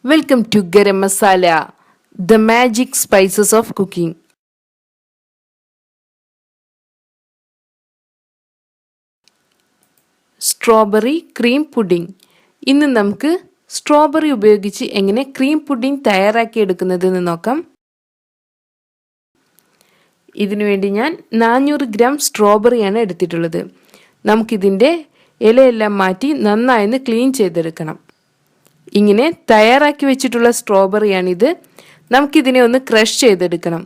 Welcome to Garam Masala, the magic spices of cooking. Strawberry cream pudding. ഇന്ന് നമുക്ക് strawberry ഉപയോഗിച്ച് എങ്ങനെ cream pudding തയ്യാറാക്കി എടുക്കുന്നതെന്ന് നോക്കാം. ഇതിനുവേണ്ടി ഞാൻ 400 ഗ്രാം സ്ട്രോബെറിയാണ് എടുത്തിട്ടുള്ളത്. നമുക്കിതിൻ്റെ ഇലയെല്ലാം മാറ്റി നന്നായി ക്ലീൻ ചെയ്തെടുക്കണം. ഇങ്ങനെ തയ്യാറാക്കി വെച്ചിട്ടുള്ള സ്ട്രോബെറിയാണിത്. നമുക്കിതിനെ ഒന്ന് ക്രഷ് ചെയ്തെടുക്കണം.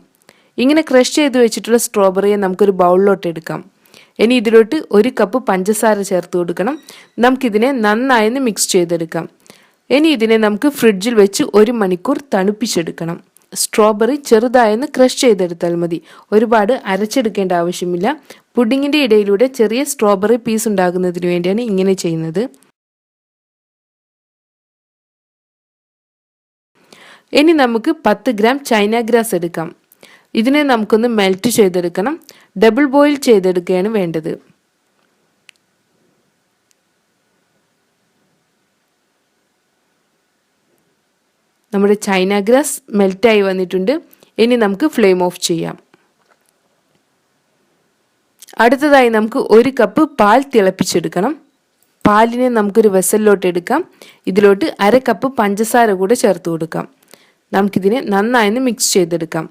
ഇങ്ങനെ ക്രഷ് ചെയ്ത് വെച്ചിട്ടുള്ള സ്ട്രോബെറിയെ നമുക്കൊരു ബൗളിലോട്ട് എടുക്കാം. ഇനി ഇതിലോട്ട് 1 കപ്പ് പഞ്ചസാര ചേർത്ത് കൊടുക്കണം. നമുക്കിതിനെ നന്നായി മിക്സ് ചെയ്തെടുക്കാം. ഇനി ഇതിനെ നമുക്ക് ഫ്രിഡ്ജിൽ വെച്ച് 1 മണിക്കൂർ തണുപ്പിച്ചെടുക്കണം. സ്ട്രോബെറി ചെറുതായി ക്രഷ് ചെയ്തെടുത്താൽ മതി. ഒരുപാട് അരച്ചെടുക്കേണ്ട ആവശ്യമില്ല. പുഡിങ്ങിൻ്റെ ഇടയിലൂടെ ചെറിയ സ്ട്രോബെറി പീസ് ഉണ്ടാകുന്നതിന് വേണ്ടിയാണ് ഇങ്ങനെ ചെയ്യുന്നത്. ഇനി നമുക്ക് 10 ഗ്രാം ചൈന ഗ്രാസ് എടുക്കാം. ഇതിനെ നമുക്കൊന്ന് മെൽറ്റ് ചെയ്തെടുക്കണം. ഡബിൾ ബോയിൽ ചെയ്തെടുക്കുകയാണ് വേണ്ടത്. നമ്മുടെ ചൈന ഗ്രാസ് മെൽറ്റായി വന്നിട്ടുണ്ട്. ഇനി നമുക്ക് ഫ്ലെയിം ഓഫ് ചെയ്യാം. അടുത്തതായി നമുക്ക് 1 കപ്പ് പാൽ തിളപ്പിച്ചെടുക്കണം. പാലിനെ നമുക്കൊരു വെസലിലോട്ട് എടുക്കാം. ഇതിലോട്ട് 1/2 കപ്പ് പഞ്ചസാര കൂടെ ചേർത്ത് കൊടുക്കാം. നമുക്കിതിനെ നന്നായി മിക്സ് ചെയ്തെടുക്കാം.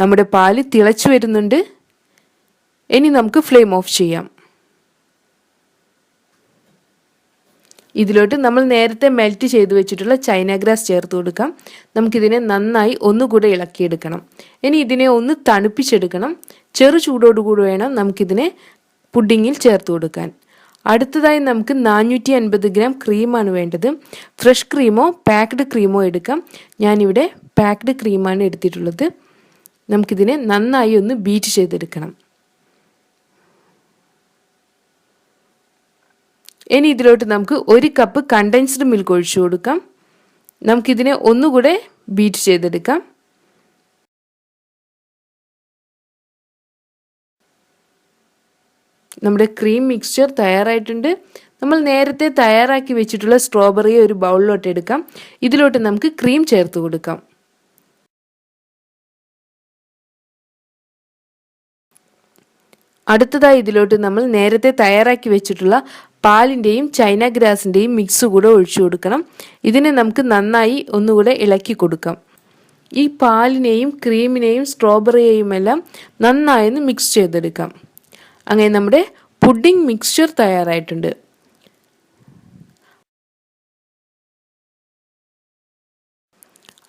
നമ്മുടെ പാല് തിളച്ചു വരുന്നുണ്ട്. ഇനി നമുക്ക് ഫ്ലെയിം ഓഫ് ചെയ്യാം. ഇതിലോട്ട് നമ്മൾ നേരത്തെ മെൽറ്റ് ചെയ്ത് വെച്ചിട്ടുള്ള ചൈന ഗ്രാസ് ചേർത്ത് കൊടുക്കാം. നമുക്കിതിനെ നന്നായി ഒന്നുകൂടെ ഇളക്കിയെടുക്കണം. ഇനി ഇതിനെ ഒന്ന് തണുപ്പിച്ചെടുക്കണം. ചെറു ചൂടോടുകൂടി വേണം നമുക്കിതിനെ പുഡിങ്ങിൽ ചേർത്ത് കൊടുക്കാൻ. അടുത്തതായി നമുക്ക് 450 ഗ്രാം ക്രീമാണ് വേണ്ടത്. ഫ്രഷ് ക്രീമോ പാക്ക്ഡ് ക്രീമോ എടുക്കാം. ഞാനിവിടെ പാക്ക്ഡ് ക്രീമാണ് എടുത്തിട്ടുള്ളത്. നമുക്കിതിനെ നന്നായി ഒന്ന് ബീറ്റ് ചെയ്തെടുക്കണം. ഇനി ഇതിലോട്ട് നമുക്ക് 1 കപ്പ് കണ്ടൻസ്ഡ് മിൽക്ക് ഒഴിച്ചു കൊടുക്കാം. നമുക്കിതിനെ ഒന്നുകൂടെ ബീറ്റ് ചെയ്തെടുക്കാം. നമ്മുടെ ക്രീം മിക്സ്ചർ തയ്യാറായിട്ടുണ്ട്. നമ്മൾ നേരത്തെ തയ്യാറാക്കി വെച്ചിട്ടുള്ള സ്ട്രോബെറിയെ ഒരു ബൗളിലോട്ട് എടുക്കാം. ഇതിലോട്ട് നമുക്ക് ക്രീം ചേർത്ത് കൊടുക്കാം. അടുത്തതായി ഇതിലോട്ട് നമ്മൾ നേരത്തെ തയ്യാറാക്കി വെച്ചിട്ടുള്ള പാലിൻ്റെയും ചൈന ഗ്രാസിൻ്റെയും മിക്സ് കൂടെ ഒഴിച്ചു കൊടുക്കണം. ഇതിനെ നമുക്ക് നന്നായി ഒന്നുകൂടെ ഇളക്കി കൊടുക്കാം. ഈ പാലിനെയും ക്രീമിനെയും സ്ട്രോബെറിയെയും എല്ലാം നന്നായി മിക്സ് ചെയ്തെടുക്കാം. അങ്ങനെ നമ്മുടെ പുഡിംഗ് മിക്സ്ചർ തയ്യാറായിട്ടുണ്ട്.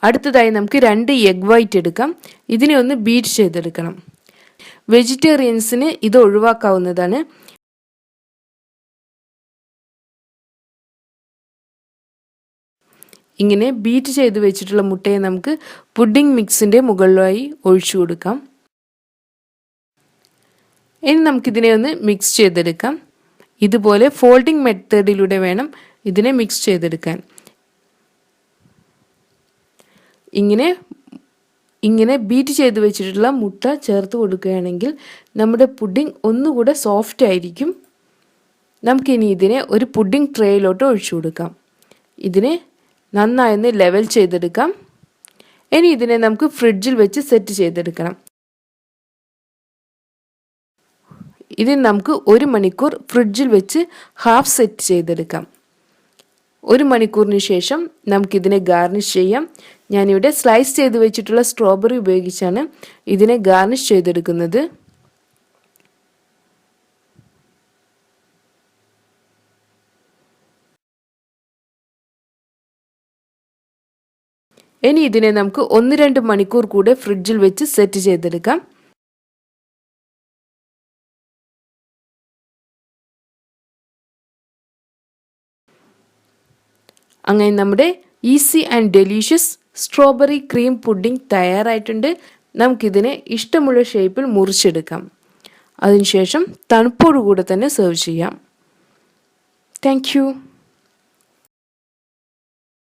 അടുത്തതായി നമുക്ക് 2 എഗ് വൈറ്റ് എടുക്കാം. ഇതിനെ ഒന്ന് ബീറ്റ് ചെയ്തെടുക്കണം. വെജിറ്റേറിയൻസിന് ഇത് ഒഴിവാക്കാവുന്നതാണ്. ഇങ്ങനെ ബീറ്റ് ചെയ്ത് വെച്ചിട്ടുള്ള മുട്ടയെ നമുക്ക് പുഡിംഗ് മിക്സിൻ്റെ മുകളിലായി ഒഴിച്ചു കൊടുക്കാം. ഇനി നമുക്കിതിനെ ഒന്ന് മിക്സ് ചെയ്തെടുക്കാം. ഇതുപോലെ ഫോൾഡിംഗ് മെത്തേഡിലൂടെ വേണം ഇതിനെ മിക്സ് ചെയ്തെടുക്കാൻ. ഇങ്ങനെ ബീറ്റ് ചെയ്ത് വെച്ചിട്ടുള്ള മുട്ട ചേർത്ത് കൊടുക്കുകയാണെങ്കിൽ നമ്മുടെ പുഡിംഗ് ഒന്നുകൂടെ സോഫ്റ്റ് ആയിരിക്കും. നമുക്കിനി ഇതിനെ ഒരു പുഡിംഗ് ട്രേയിലോട്ട് ഒഴിച്ചു കൊടുക്കാം. ഇതിനെ നന്നായി ലെവൽ ചെയ്തെടുക്കാം. ഇനി ഇതിനെ നമുക്ക് ഫ്രിഡ്ജിൽ വെച്ച് സെറ്റ് ചെയ്തെടുക്കണം. ഇതിന് നമുക്ക് 1 മണിക്കൂർ ഫ്രിഡ്ജിൽ വെച്ച് ഹാഫ് സെറ്റ് ചെയ്തെടുക്കാം. 1 മണിക്കൂറിന് ശേഷം നമുക്കിതിനെ ഗാർണിഷ് ചെയ്യാം. ഞാനിവിടെ സ്ലൈസ് ചെയ്ത് വെച്ചിട്ടുള്ള സ്ട്രോബെറി ഉപയോഗിച്ചാണ് ഇതിനെ ഗാർണിഷ് ചെയ്തെടുക്കുന്നത്. ഇനി ഇതിനെ നമുക്ക് 1-2 മണിക്കൂർ കൂടെ ഫ്രിഡ്ജിൽ വെച്ച് സെറ്റ് ചെയ്തെടുക്കാം. അങ്ങനെ നമ്മുടെ easy and delicious strawberry cream pudding തയ്യാറായിട്ടുണ്ട്. നമുക്കിതിനെ ഇഷ്ടമുള്ള ഷേപ്പിൽ മുറിച്ചെടുക്കാം. അതിനുശേഷം തണുപ്പോടുകൂടെ തന്നെ സെർവ് ചെയ്യാം. Thank you.